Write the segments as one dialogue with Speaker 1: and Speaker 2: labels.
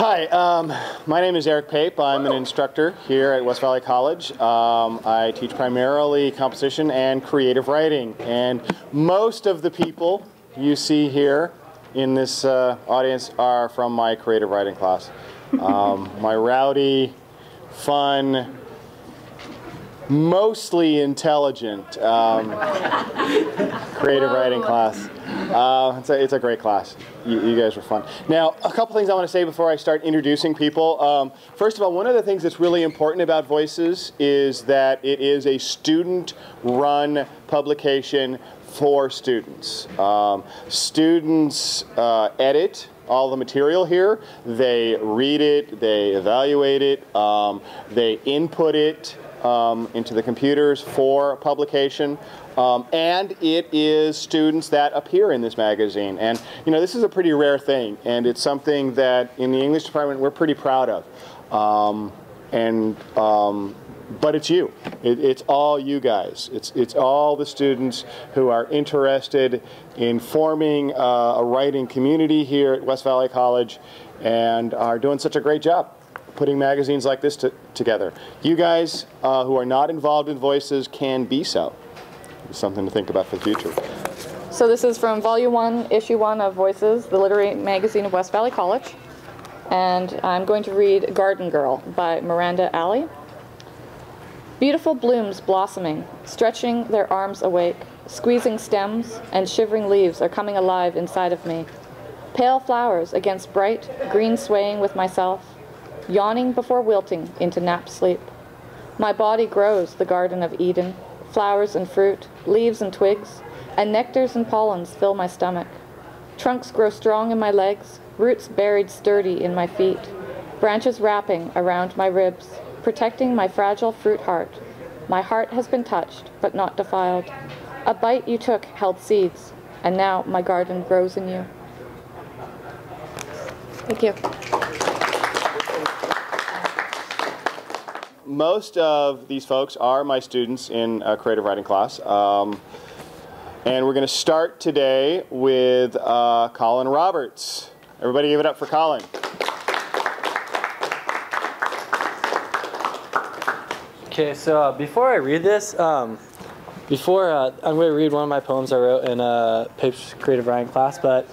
Speaker 1: Hi, my name is Eric Pape. I'm an instructor here at West Valley College. I teach primarily composition and creative writing, and most of the people you see here in this audience are from my creative writing class. My rowdy, fun, mostly intelligent creative writing class. It's a great class. You guys were fun. Now, a couple things I want to say before I start introducing people. First of all, one of the things that's really important about Voices is that it is a student-run publication for students. Students edit all the material here. They read it, they evaluate it, they input it into the computers for publication. And it is students that appear in this magazine. And, you know, this is a pretty rare thing, and it's something that in the English department we're pretty proud of. But it's you. It's all you guys. It's all the students who are interested in forming a writing community here at West Valley College and are doing such a great job putting magazines like this together. You guys who are not involved in Voices can be so. It's something to think about for the future.
Speaker 2: So this is from Volume 1, Issue 1 of Voices, the literary magazine of West Valley College. And I'm going to read Garden Girl by Miranda Alley. Beautiful blooms blossoming, stretching their arms awake, squeezing stems, and shivering leaves are coming alive inside of me. Pale flowers against bright, green swaying with myself, yawning before wilting into nap sleep. My body grows the Garden of Eden. Flowers and fruit, leaves and twigs, and nectars and pollens fill my stomach. Trunks grow strong in my legs, roots buried sturdy in my feet, branches wrapping around my ribs, protecting my fragile fruit heart. My heart has been touched, but not defiled. A bite you took held seeds, and now my garden grows in you. Thank you.
Speaker 1: Most of these folks are my students in a creative writing class. And we're going to start today with Colin Roberts. Everybody give it up for Colin.
Speaker 3: Okay, so before I read this, I'm going to read one of my poems I wrote in Pape's creative writing class. But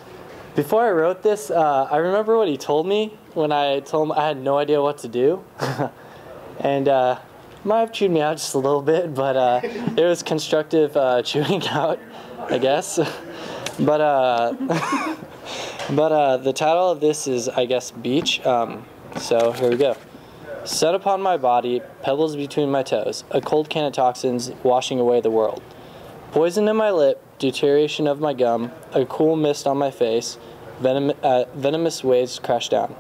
Speaker 3: before I wrote this, I remember what he told me when I told him I had no idea what to do. And might have chewed me out just a little bit, but it was constructive chewing out, I guess. But the title of this is, I guess, Beach. So here we go. Set upon my body, pebbles between my toes, a cold can of toxins washing away the world. Poison in my lip, deterioration of my gum, a cool mist on my face, venomous waves crash down.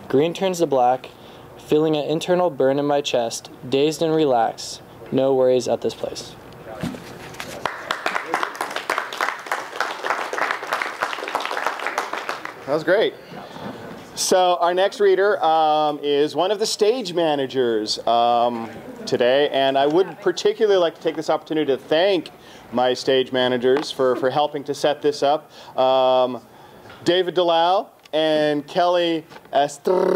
Speaker 3: Green turns to black, feeling an internal burn in my chest, dazed and relaxed, no worries at this place.
Speaker 1: That was great. So our next reader is one of the stage managers today, and I would particularly like to take this opportunity to thank my stage managers for helping to set this up. David Delau and Kelly Estrella.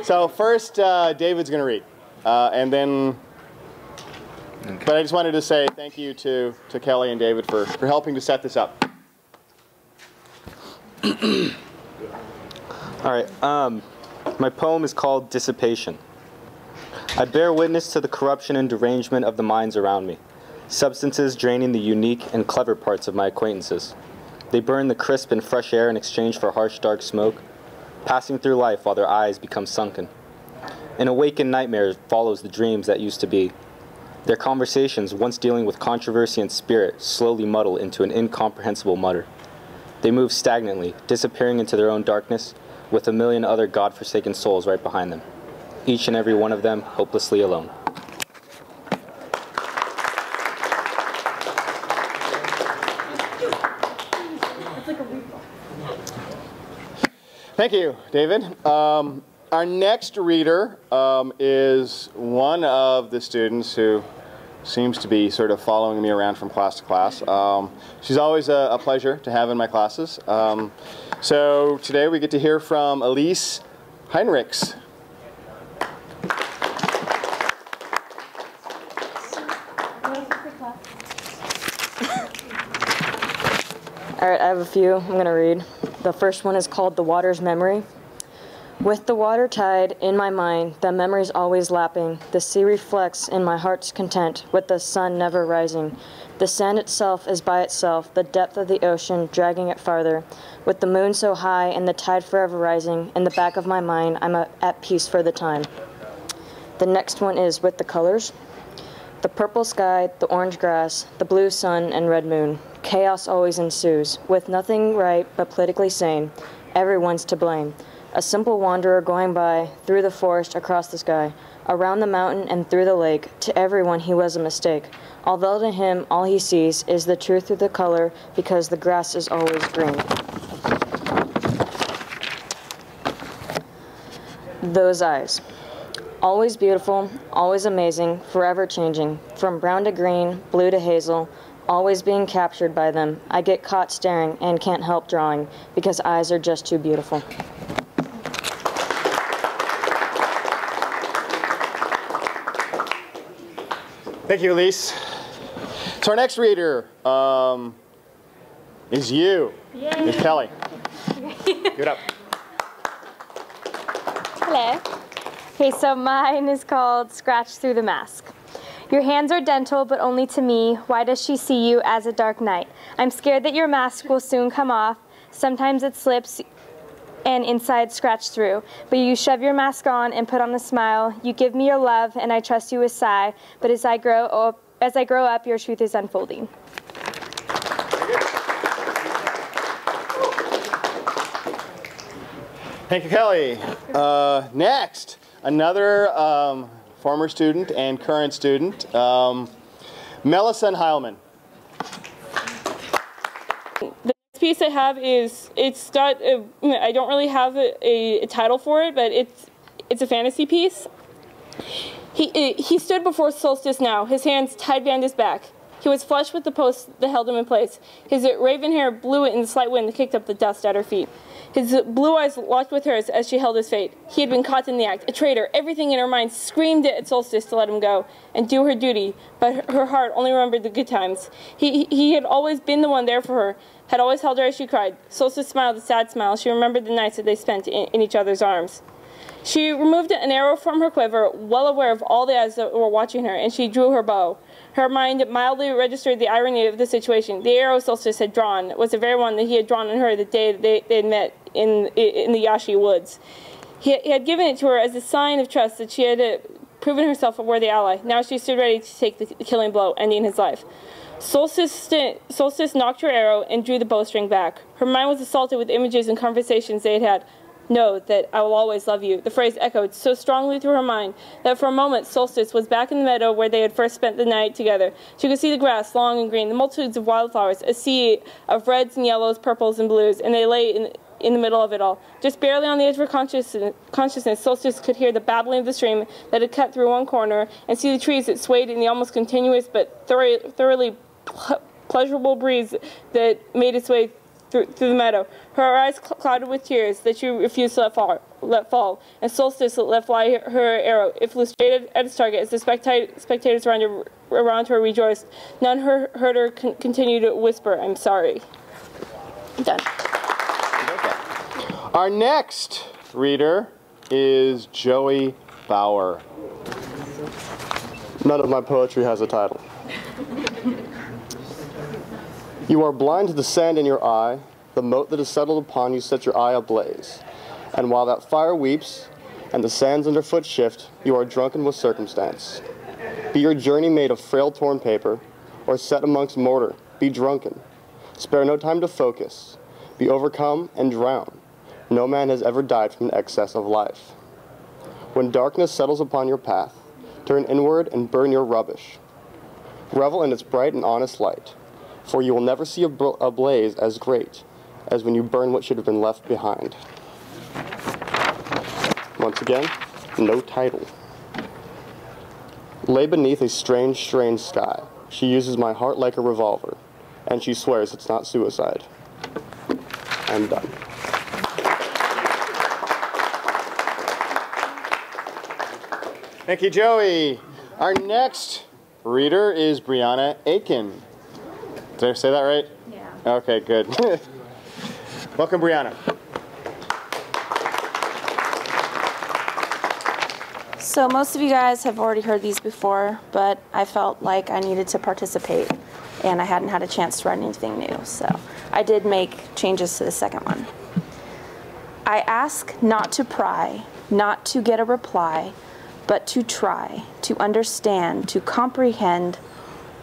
Speaker 1: So first, David's going to read, and then. Okay. But I just wanted to say thank you to Kelly and David for helping to set this up.
Speaker 4: All right. My poem is called Dissipation. I bear witness to the corruption and derangement of the minds around me. Substances draining the unique and clever parts of my acquaintances. They burn the crisp and fresh air in exchange for harsh, dark smoke, passing through life while their eyes become sunken. An awakened nightmare follows the dreams that used to be. Their conversations, once dealing with controversy and spirit, slowly muddle into an incomprehensible mutter. They move stagnantly, disappearing into their own darkness, with a million other God-forsaken souls right behind them, each and every one of them hopelessly alone.
Speaker 1: Thank you, David. Our next reader is one of the students who seems to be sort of following me around from class to class. She's always a pleasure to have in my classes. So today we get to hear from Elise Heinrichs.
Speaker 5: All right, I have a few I'm going to read. The first one is called The Water's Memory. With the water tide in my mind, the memory's always lapping. The sea reflects in my heart's content, with the sun never rising. The sand itself is by itself, the depth of the ocean dragging it farther. With the moon so high and the tide forever rising, in the back of my mind, I'm at peace for the time. The next one is With the Colors. The purple sky, the orange grass, the blue sun and red moon. Chaos always ensues, with nothing right but politically sane. Everyone's to blame. A simple wanderer going by, through the forest, across the sky, around the mountain and through the lake. To everyone he was a mistake. Although to him all he sees is the truth through the color, because the grass is always green. Those eyes. Always beautiful, always amazing, forever changing. From brown to green, blue to hazel, always being captured by them. I get caught staring and can't help drawing, because eyes are just too beautiful.
Speaker 1: Thank you, Elise. So our next reader is you.
Speaker 6: Yay.
Speaker 1: Miss Kelly. Give it up.
Speaker 6: Hello. Okay, so mine is called Scratch Through the Mask. Your hands are dental, but only to me. Why does she see you as a dark night? I'm scared that your mask will soon come off. Sometimes it slips and inside scratch through. But you shove your mask on and put on a smile. You give me your love, and I trust you with sigh. But as I grow up, your truth is unfolding.
Speaker 1: Thank you, Kelly. Next, another former student and current student, Melissa Heilman.
Speaker 7: The next piece I have is, it's got, I don't really have a title for it, but it's a fantasy piece. He stood before Solstice now, his hands tied behind his back. He was flush with the posts that held him in place. His raven hair blew in the slight wind that kicked up the dust at her feet. His blue eyes locked with hers as she held his fate. He had been caught in the act, a traitor. Everything in her mind screamed at Solstice to let him go and do her duty, but her heart only remembered the good times. He had always been the one there for her, had always held her as she cried. Solstice smiled a sad smile. She remembered the nights that they spent in each other's arms. She removed an arrow from her quiver, well aware of all the eyes that were watching her, and she drew her bow. Her mind mildly registered the irony of the situation. The arrow Solstice had drawn was the very one that he had drawn on her the day they had met in the Yashi woods. He had given it to her as a sign of trust that she had proven herself a worthy ally. Now she stood ready to take the killing blow, ending his life. Solstice knocked her arrow and drew the bowstring back. Her mind was assaulted with images and conversations they had had. Know that I will always love you. The phrase echoed so strongly through her mind that for a moment Solstice was back in the meadow where they had first spent the night together. She could see the grass, long and green, the multitudes of wildflowers, a sea of reds and yellows, purples and blues, and they lay in the middle of it all. Just barely on the edge of her consciousness, Solstice could hear the babbling of the stream that had cut through one corner and see the trees that swayed in the almost continuous but thoroughly pleasurable breeze that made its way through the meadow. Her eyes clouded with tears that she refused to let fall, and Solstice let fly her arrow. It flew straight at its target as the spectators around her rejoiced. None heard her continue to whisper, "I'm sorry." Done.
Speaker 1: Our next reader is Joey Bauer.
Speaker 8: None of my poetry has a title. You are blind to the sand in your eye. The mote that is settled upon you sets your eye ablaze. And while that fire weeps and the sands underfoot shift, you are drunken with circumstance. Be your journey made of frail torn paper, or set amongst mortar, be drunken. Spare no time to focus. Be overcome and drown. No man has ever died from an excess of life. When darkness settles upon your path, turn inward and burn your rubbish. Revel in its bright and honest light, for you will never see a blaze as great as when you burn what should have been left behind. Once again, no title. Lay beneath a strange, strange sky. She uses my heart like a revolver, and she swears it's not suicide. I'm done.
Speaker 1: Thank you, Joey. Our next reader is Brianna Aiken. Did I say that right?
Speaker 9: Yeah.
Speaker 1: Okay, good. Welcome, Brianna.
Speaker 9: So most of you guys have already heard these before, but I felt like I needed to participate, and I hadn't had a chance to write anything new, so I did make changes to the second one. I ask not to pry, not to get a reply, but to try, to understand, to comprehend.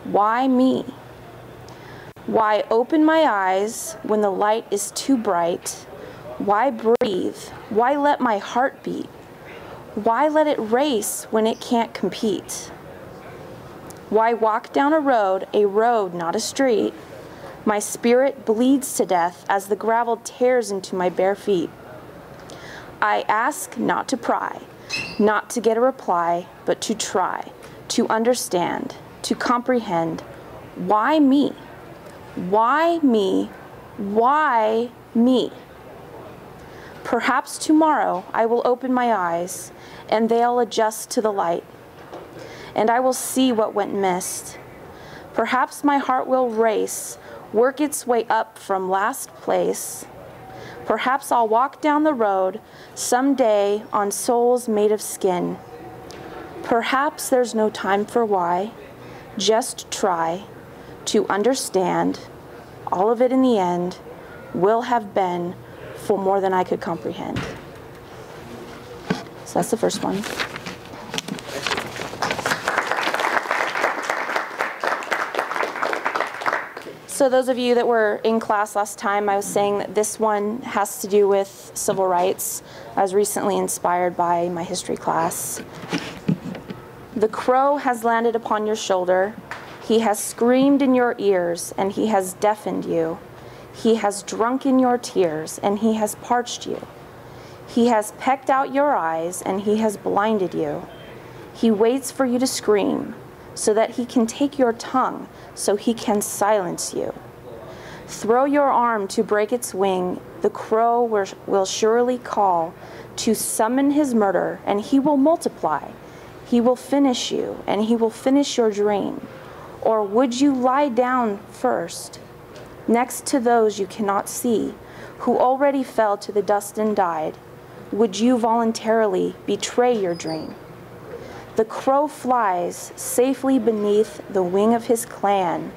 Speaker 9: Why me? Why open my eyes when the light is too bright? Why breathe? Why let my heart beat? Why let it race when it can't compete? Why walk down a road not a street? My spirit bleeds to death as the gravel tears into my bare feet. I ask not to pry, not to get a reply, but to try, to understand, to comprehend. Why me? Why me? Why me? Perhaps tomorrow I will open my eyes and they'll adjust to the light, and I will see what went missed. Perhaps my heart will race, work its way up from last place. Perhaps I'll walk down the road someday on soles made of skin. Perhaps there's no time for why, just try to understand. All of it in the end will have been for more than I could comprehend. So that's the first one. So those of you that were in class last time, I was saying that this one has to do with civil rights. I was recently inspired by my history class. The crow has landed upon your shoulder. He has screamed in your ears, and he has deafened you. He has drunk in your tears, and he has parched you. He has pecked out your eyes, and he has blinded you. He waits for you to scream, so that he can take your tongue, so he can silence you. Throw your arm to break its wing. The crow will surely call to summon his murder, and he will multiply. He will finish you, and he will finish your dream. Or would you lie down first, next to those you cannot see, who already fell to the dust and died? Would you voluntarily betray your dream? The crow flies safely beneath the wing of his clan,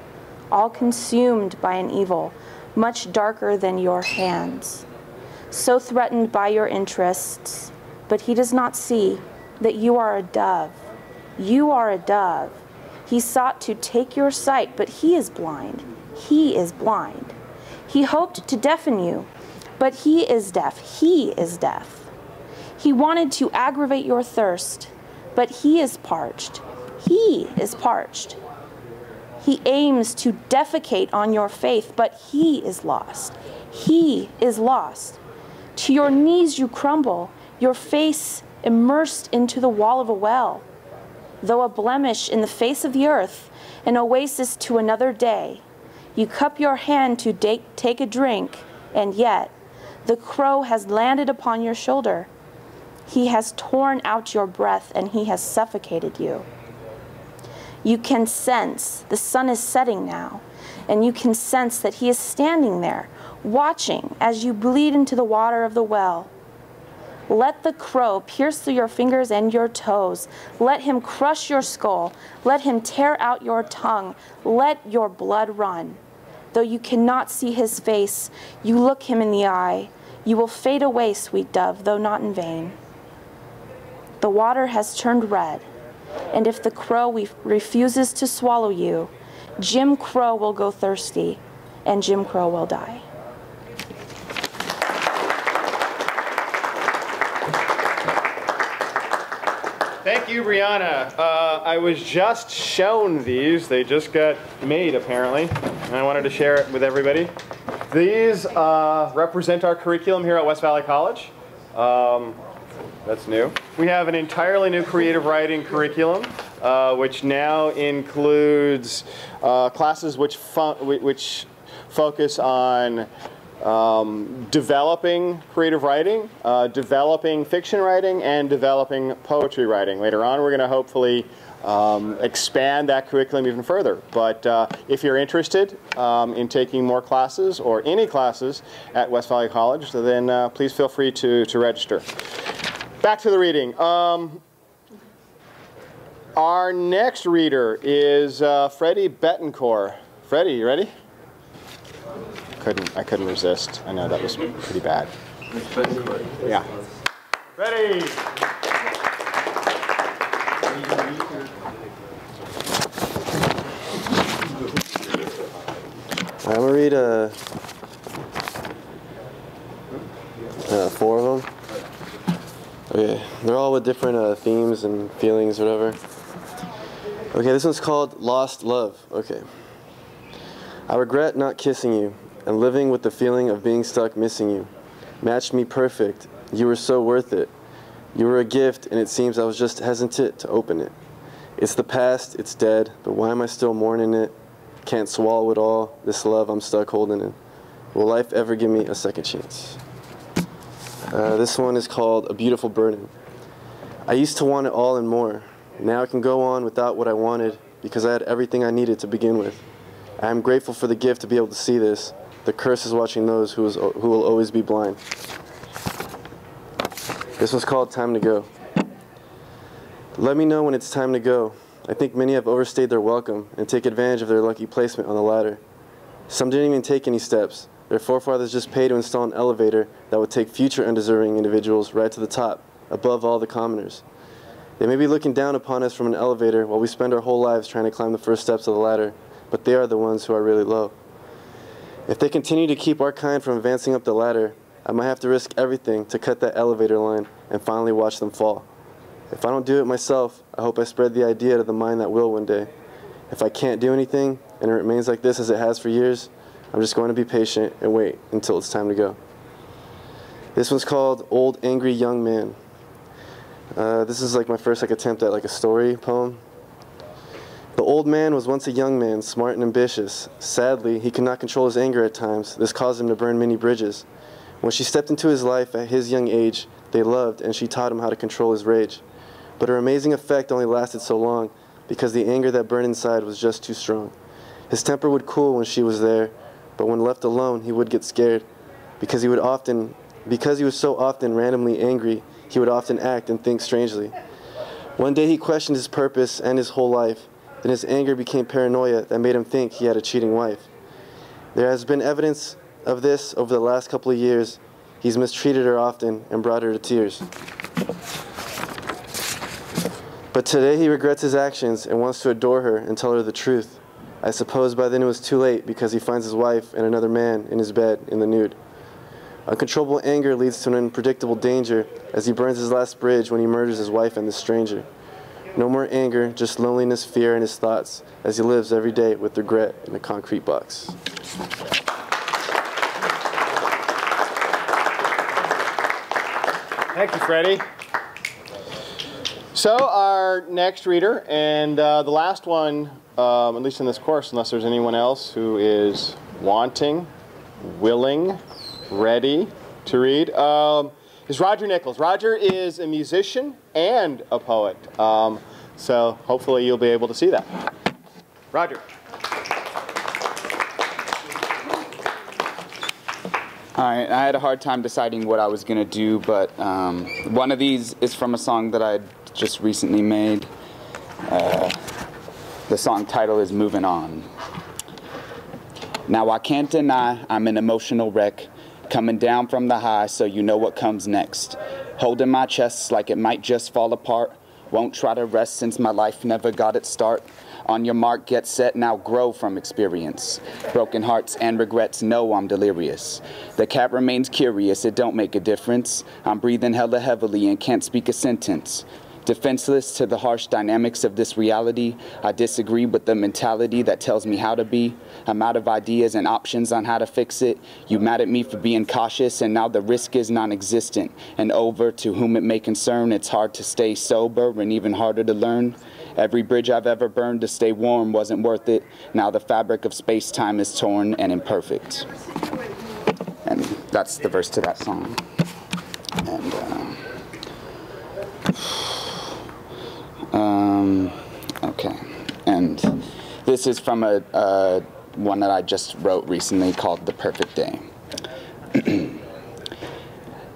Speaker 9: all consumed by an evil much darker than your hands, so threatened by your interests, but he does not see that you are a dove. You are a dove. He sought to take your sight, but he is blind. He is blind. He hoped to deafen you, but he is deaf. He is deaf. He wanted to aggravate your thirst, but he is parched. He is parched. He aims to defecate on your faith, but he is lost. He is lost. To your knees you crumble, your face immersed into the wall of a well. Though a blemish in the face of the earth, an oasis to another day, you cup your hand to take a drink, and yet the crow has landed upon your shoulder. He has torn out your breath, and he has suffocated you. You can sense the sun is setting now, and you can sense that he is standing there, watching as you bleed into the water of the well. Let the crow pierce through your fingers and your toes. Let him crush your skull. Let him tear out your tongue. Let your blood run. Though you cannot see his face, you look him in the eye. You will fade away, sweet dove, though not in vain. The water has turned red, and if the crow refuses to swallow you, Jim Crow will go thirsty, and Jim Crow will die.
Speaker 1: Thank you, Brianna. I was just shown these. They just got made, apparently, and I wanted to share it with everybody. These represent our curriculum here at West Valley College. That's new. We have an entirely new creative writing curriculum, which now includes classes which focus on developing creative writing, developing fiction writing, and developing poetry writing. Later on, we're going to hopefully expand that curriculum even further. But if you're interested in taking more classes or any classes at West Valley College, then please feel free to register. Back to the reading. Our next reader is Freddie Betancourt. Freddie, you ready? I couldn't resist. I know that was pretty bad. Yeah. Ready.
Speaker 10: I'm gonna read 4 of them. Okay, they're all with different themes and feelings, whatever. Okay, this one's called Lost Love. Okay. I regret not kissing you and living with the feeling of being stuck missing you. Matched me perfect. You were so worth it. You were a gift, and it seems I was just hesitant to open it. It's the past, it's dead, but why am I still mourning it? Can't swallow it all, this love I'm stuck holding in. Will life ever give me a second chance? This one is called A Beautiful Burden. I used to want it all and more. Now I can go on without what I wanted because I had everything I needed to begin with. I am grateful for the gift to be able to see this. The curse is watching those who will always be blind. This one's called Time to Go. Let me know when it's time to go. I think many have overstayed their welcome and take advantage of their lucky placement on the ladder. Some didn't even take any steps. Their forefathers just paid to install an elevator that would take future undeserving individuals right to the top, above all the commoners. They may be looking down upon us from an elevator while we spend our whole lives trying to climb the first steps of the ladder, but they are the ones who are really low. If they continue to keep our kind from advancing up the ladder, I might have to risk everything to cut that elevator line and finally watch them fall. If I don't do it myself, I hope I spread the idea to the mind that will one day. If I can't do anything, and it remains like this as it has for years, I'm just going to be patient and wait until it's time to go. This one's called Old Angry Young Man. This is like my first attempt at a story poem. The old man was once a young man, smart and ambitious. Sadly, he could not control his anger at times. This caused him to burn many bridges. When she stepped into his life at his young age, they loved, and she taught him how to control his rage. But her amazing effect only lasted so long, because the anger that burned inside was just too strong. His temper would cool when she was there, but when left alone, he would get scared. Because he was so often randomly angry, he would often act and think strangely. One day he questioned his purpose and his whole life. Then his anger became paranoia that made him think he had a cheating wife. There has been evidence of this over the last couple of years. He's mistreated her often and brought her to tears. But today he regrets his actions and wants to adore her and tell her the truth. I suppose by then it was too late because he finds his wife and another man in his bed in the nude. Uncontrollable anger leads to an unpredictable danger as he burns his last bridge when he murders his wife and the stranger. No more anger, just loneliness, fear, and his thoughts as he lives every day with regret in a concrete box.
Speaker 1: Thank you, Freddie. So our next reader, and the last one, at least in this course, unless there's anyone else who is wanting, willing, ready to read, is Roger Nichols. Roger is a musician and a poet, so hopefully you'll be able to see that. Roger.
Speaker 11: All right, I had a hard time deciding what I was going to do, but one of these is from a song that I just recently made. The song title is Moving On. Now I can't deny I'm an emotional wreck, coming down from the high so you know what comes next. Holding my chest like it might just fall apart. Won't try to rest since my life never got its start. On your mark, get set, now grow from experience. Broken hearts and regrets, know I'm delirious. The cat remains curious, it don't make a difference. I'm breathing hella heavily and can't speak a sentence. Defenseless to the harsh dynamics of this reality, I disagree with the mentality that tells me how to be. I'm out of ideas and options on how to fix it. You mad at me for being cautious, and now the risk is non-existent. And over to whom it may concern, it's hard to stay sober and even harder to learn. Every bridge I've ever burned to stay warm wasn't worth it. Now the fabric of space-time is torn and imperfect. And that's the verse to that song. And okay, and this is from a one that I just wrote recently called "The Perfect Day."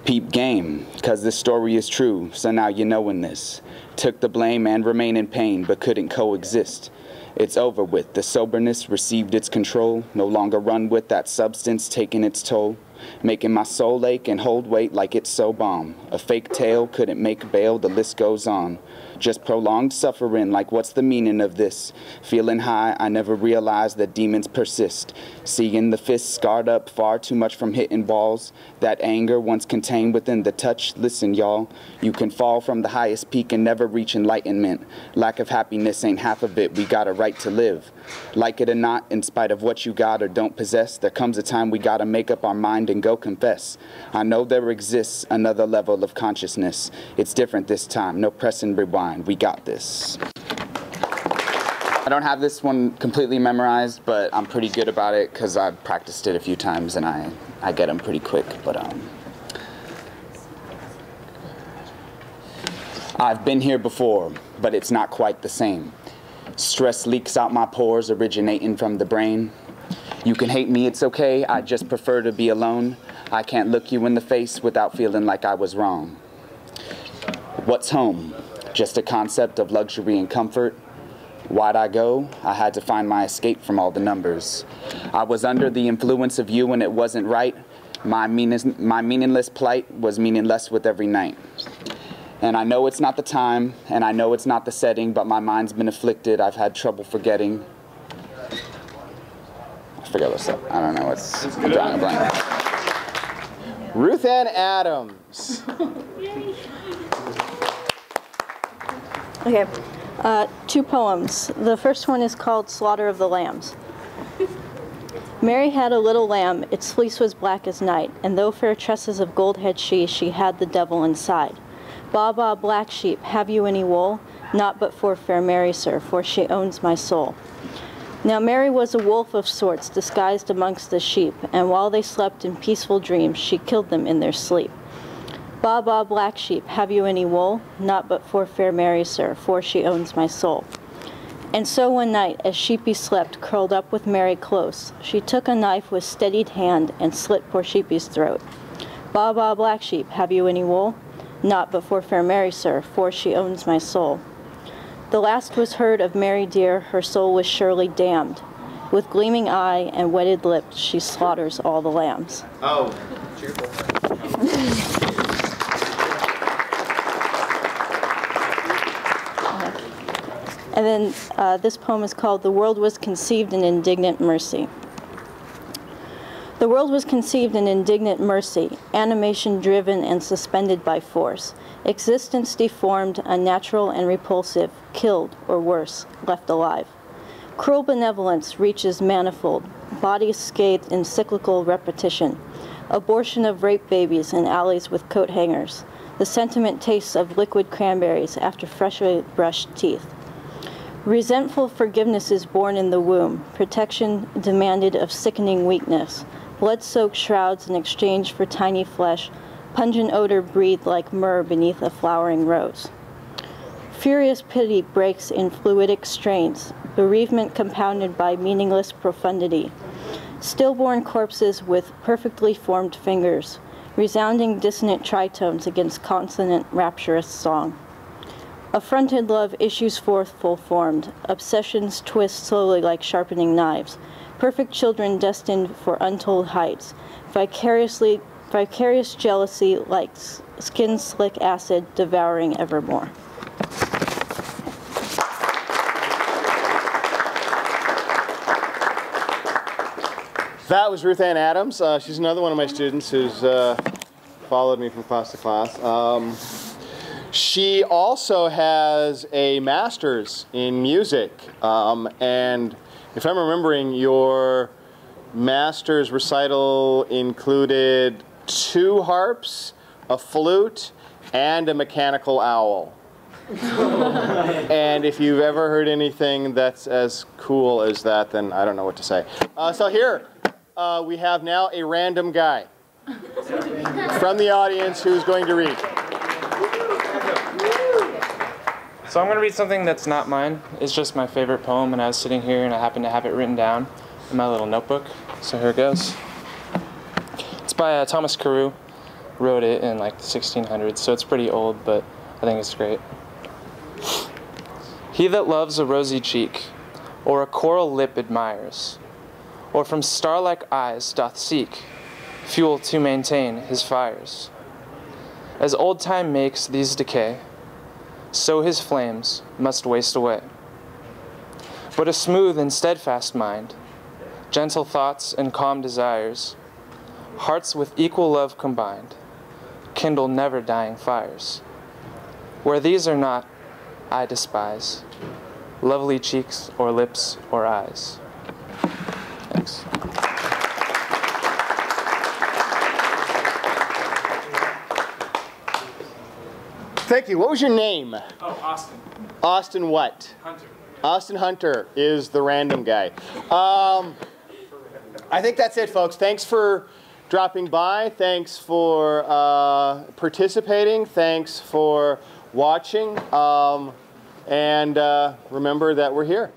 Speaker 11: Peep game, cause this story is true, so now you knowin' this. Took the blame and remain in pain, but couldn't coexist. It's over with, the soberness received its control, no longer run with that substance taking its toll, making my soul ache and hold weight like it's so bomb. A fake tale couldn't make bail, the list goes on. Just prolonged suffering, like what's the meaning of this? Feeling high, I never realized that demons persist. Seeing the fist scarred up far too much from hitting balls. That anger once contained within the touch. Listen, y'all, you can fall from the highest peak and never reach enlightenment. Lack of happiness ain't half of it, we got a right to live. Like it or not, in spite of what you got or don't possess, there comes a time we gotta make up our mind and go confess. I know there exists another level of consciousness. It's different this time, no press and rewind. We got this. I don't have this one completely memorized, but I'm pretty good about it because I've practiced it a few times and I get them pretty quick. But I've been here before, but it's not quite the same. Stress leaks out my pores, originating from the brain. You can hate me, it's okay, I just prefer to be alone. I can't look you in the face without feeling like I was wrong. What's home? Just a concept of luxury and comfort. Why'd I go? I had to find my escape from all the numbers. I was under the influence of you and it wasn't right. My meaningless plight was meaningless with every night. And I know it's not the time, and I know it's not the setting, but my mind's been afflicted. I've had trouble forgetting. I forget what's up. I don't know what's. I'm drawing a blank.
Speaker 1: Ruth Ann Adams.
Speaker 12: Okay, two poems. The first one is called Slaughter of the Lambs. Mary had a little lamb, its fleece was black as night, and though fair tresses of gold had she had the devil inside. Ba, ba, black sheep, have you any wool? Not but for fair Mary, sir, for she owns my soul. Now Mary was a wolf of sorts, disguised amongst the sheep, and while they slept in peaceful dreams, she killed them in their sleep. Ba, ba, black sheep, have you any wool? Not but for fair Mary, sir, for she owns my soul. And so one night, as Sheepy slept, curled up with Mary close, she took a knife with steadied hand and slit poor Sheepy's throat. Ba, ba, black sheep, have you any wool? Not but for fair Mary, sir, for she owns my soul. The last was heard of Mary dear, her soul was surely damned. With gleaming eye and wetted lips, she slaughters all the lambs.
Speaker 1: Oh, cheerful.
Speaker 12: And then this poem is called The World Was Conceived in Indignant Mercy. The world was conceived in indignant mercy, animation driven and suspended by force, existence deformed, unnatural and repulsive, killed, or worse, left alive. Cruel benevolence reaches manifold, bodies scathed in cyclical repetition, abortion of rape babies in alleys with coat hangers, the sentiment tastes of liquid cranberries after freshly brushed teeth. Resentful forgiveness is born in the womb, protection demanded of sickening weakness, blood-soaked shrouds in exchange for tiny flesh, pungent odor breathed like myrrh beneath a flowering rose. Furious pity breaks in fluidic strains, bereavement compounded by meaningless profundity. Stillborn corpses with perfectly formed fingers, resounding dissonant tritones against consonant rapturous song. Affronted love issues forth full-formed, obsessions twist slowly like sharpening knives, perfect children destined for untold heights, vicarious jealousy like skin-slick acid devouring evermore.
Speaker 1: That was Ruth Ann Adams. She's another one of my students who's followed me from class to class. She also has a master's in music, and if I'm remembering, your master's recital included 2 harps, a flute, and a mechanical owl. And if you've ever heard anything that's as cool as that, then I don't know what to say. So here, we have now a random guy. from the audience who's going to read.
Speaker 13: So I'm going to read something that's not mine. It's just my favorite poem, and I was sitting here and I happened to have it written down in my little notebook. So here it goes. It's by Thomas Carew. Wrote it in like the 1600s, so it's pretty old, but I think it's great. He that loves a rosy cheek, or a coral lip admires, or from star-like eyes doth seek fuel to maintain his fires. As old time makes these decay, so his flames must waste away. But a smooth and steadfast mind, gentle thoughts and calm desires, hearts with equal love combined, kindle never dying fires. Where these are not, I despise lovely cheeks or lips or eyes. Thanks.
Speaker 1: Thank you. What was your name?
Speaker 13: Oh, Austin.
Speaker 1: Austin what?
Speaker 13: Hunter.
Speaker 1: Austin Hunter is the random guy. I think that's it, folks. Thanks for dropping by. Thanks for participating. Thanks for watching. And remember that we're here.